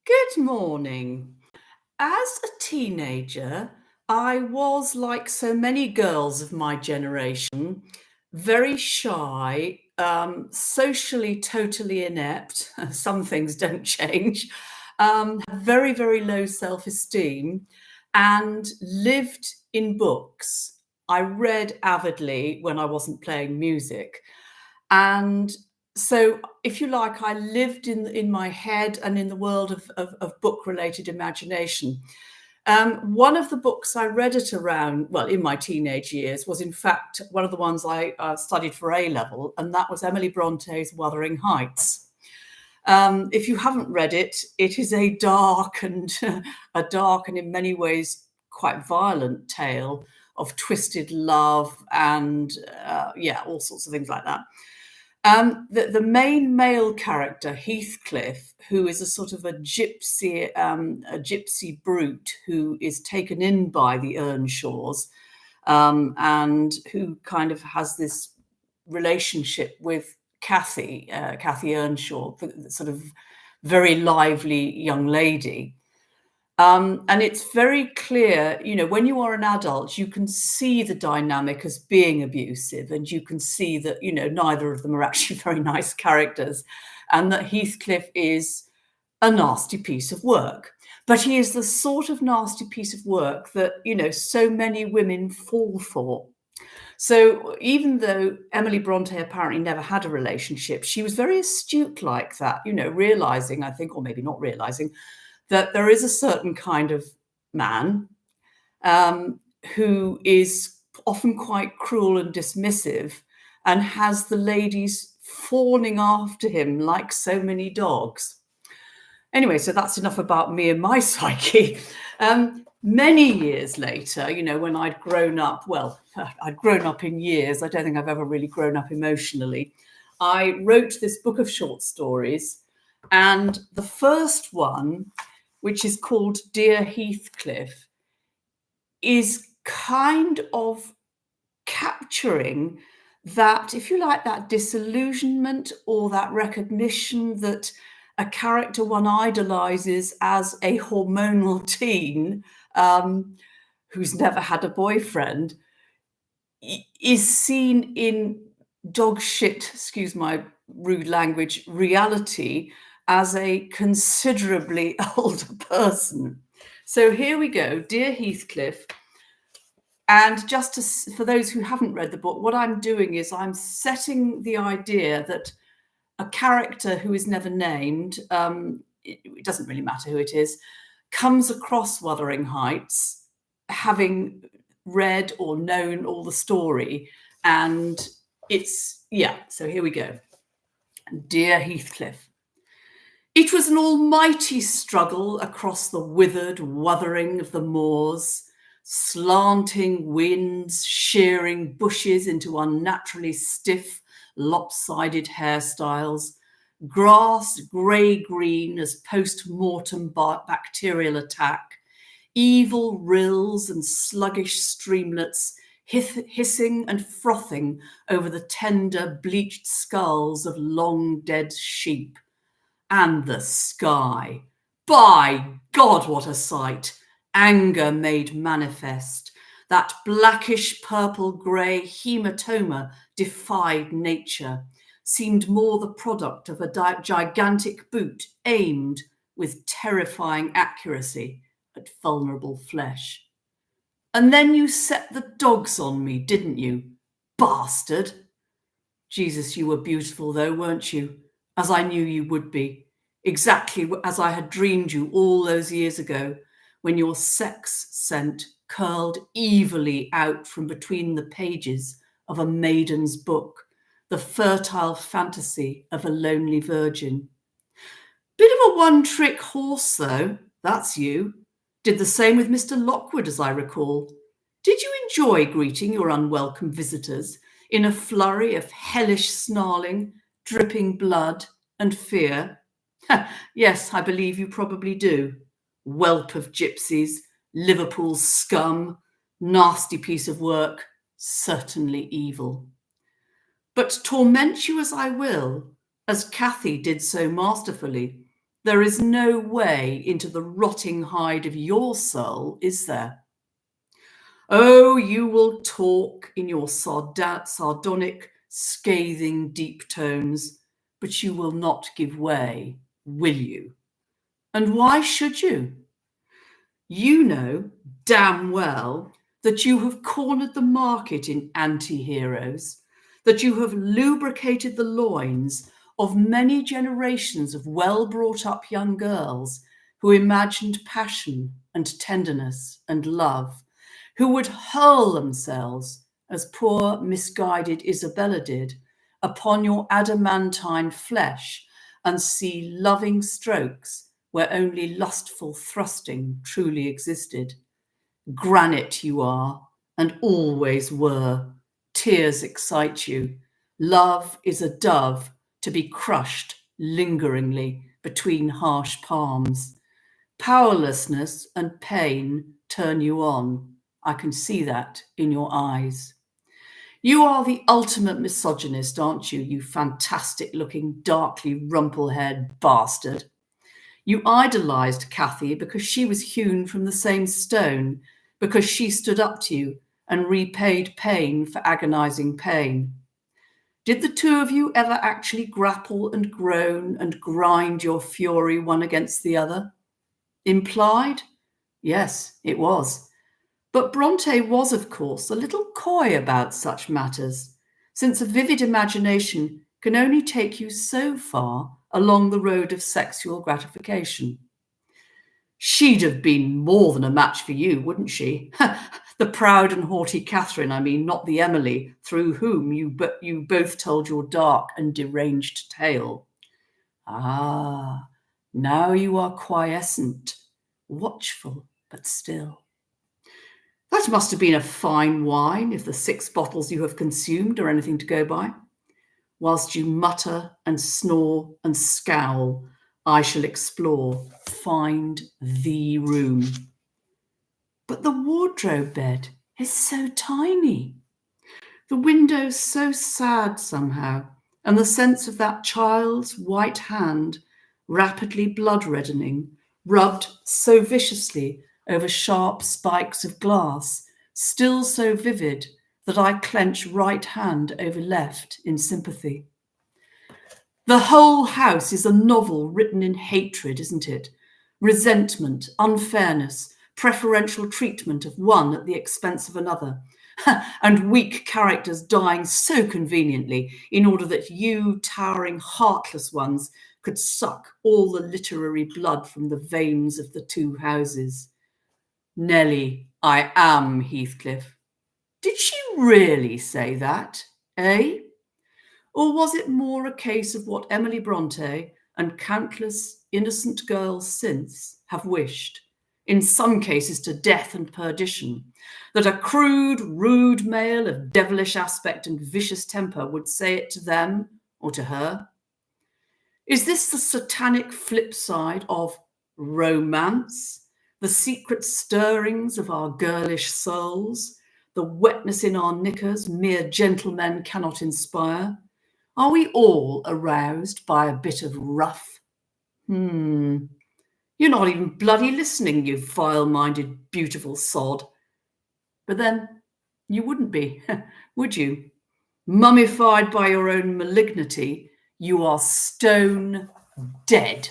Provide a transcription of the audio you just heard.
Good morning. As a teenager, I was, like so many girls of my generation, very shy, socially totally inept. Some things don't change. Had very, very low self-esteem and lived in books. I read avidly when I wasn't playing music. And so, if you like, I lived in my head and in the world of book-related imagination. One of the books I read at around, well, in my teenage years, was in fact one of the ones I studied for A level, and that was Emily Bronte's Wuthering Heights. If you haven't read it, it is a dark and a dark and in many ways quite violent tale of twisted love and yeah, all sorts of things like that. The main male character, Heathcliff, who is a sort of a gypsy brute who is taken in by the Earnshaws, and who kind of has this relationship with Cathy Earnshaw, the sort of very lively young lady. And it's very clear, when you are an adult, you can see the dynamic as being abusive, and you can see that, neither of them are actually very nice characters, and that Heathcliff is a nasty piece of work. But he is the sort of nasty piece of work that, so many women fall for. So even though Emily Bronte apparently never had a relationship, she was very astute like that, realizing, I think, or maybe not realizing, that there is a certain kind of man who is often quite cruel and dismissive and has the ladies fawning after him like so many dogs. Anyway, so that's enough about me and my psyche. Many years later, when I'd grown up, well, I'd grown up in years. I don't think I've ever really grown up emotionally. I wrote this book of short stories, and the first one, which is called Dear Heathcliff, is kind of capturing that, if you like, that disillusionment or that recognition that a character one idolizes as a hormonal teen who's never had a boyfriend is seen in dog shit, excuse my rude language, reality as a considerably older person. So here we go, Dear Heathcliff. And just for those who haven't read the book, what I'm doing is I'm setting the idea that a character who is never named, it doesn't really matter who it is, comes across Wuthering Heights, having read or known all the story. And so here we go. Dear Heathcliff. It was an almighty struggle across the withered wuthering of the moors, slanting winds shearing bushes into unnaturally stiff, lopsided hairstyles, grass grey-green as post-mortem bacterial attack, evil rills and sluggish streamlets hissing and frothing over the tender, bleached skulls of long-dead sheep. And the sky. By God, what a sight! Anger made manifest. That blackish purple-grey hematoma defied nature, seemed more the product of a gigantic boot aimed with terrifying accuracy at vulnerable flesh. And then you set the dogs on me, didn't you, bastard? Jesus, you were beautiful though, weren't you? As I knew you would be, exactly as I had dreamed you all those years ago, when your sex scent curled evilly out from between the pages of a maiden's book, the fertile fantasy of a lonely virgin. Bit of a one-trick horse, though, that's you. Did the same with Mr. Lockwood, as I recall. Did you enjoy greeting your unwelcome visitors in a flurry of hellish snarling, dripping blood and fear? Yes, I believe you probably do. Whelp of gypsies, Liverpool scum, nasty piece of work, certainly evil. But torment you as I will, as Cathy did so masterfully, There is no way into the rotting hide of your soul, is there? Oh, you will talk in your sardonic, scathing, deep tones, but you will not give way, will you? And why should you? You know damn well that you have cornered the market in anti-heroes, that you have lubricated the loins of many generations of well-brought-up young girls who imagined passion and tenderness and love, who would hurl themselves, as poor misguided Isabella did, upon your adamantine flesh and see loving strokes where only lustful thrusting truly existed. Granite you are, and always were. Tears excite you. Love is a dove to be crushed lingeringly between harsh palms. Powerlessness and pain turn you on. I can see that in your eyes. You are the ultimate misogynist, aren't you, you fantastic-looking, darkly rumple-haired bastard? You idolized Cathy because she was hewn from the same stone, because she stood up to you and repaid pain for agonizing pain. Did the two of you ever actually grapple and groan and grind your fury one against the other? Implied? Yes, it was. But Bronte was, of course, a little coy about such matters, since a vivid imagination can only take you so far along the road of sexual gratification. She'd have been more than a match for you, wouldn't she? The proud and haughty Catherine, I mean, not the Emily, through whom you both told your dark and deranged tale. Ah, now you are quiescent, watchful, but still. That must have been a fine wine, if the 6 bottles you have consumed are anything to go by. Whilst you mutter and snore and scowl, I shall explore, find the room. But the wardrobe bed is so tiny. The windows so sad somehow, and the sense of that child's white hand, rapidly blood-reddening, rubbed so viciously over sharp spikes of glass, still so vivid that I clench right hand over left in sympathy. The whole house is a novel written in hatred, isn't it? Resentment, unfairness, preferential treatment of one at the expense of another, and weak characters dying so conveniently in order that you, towering, heartless ones, could suck all the literary blood from the veins of the 2 houses. Nelly, I am Heathcliff. Did she really say that, eh? Or was it more a case of what Emily Bronte and countless innocent girls since have wished, in some cases to death and perdition, that a crude, rude male of devilish aspect and vicious temper would say it to them or to her? Is this the satanic flip side of romance, the secret stirrings of our girlish souls, the wetness in our knickers mere gentlemen cannot inspire? Are we all aroused by a bit of rough? You're not even bloody listening, you vile-minded, beautiful sod. But then, you wouldn't be, would you? Mummified by your own malignity, you are stone dead.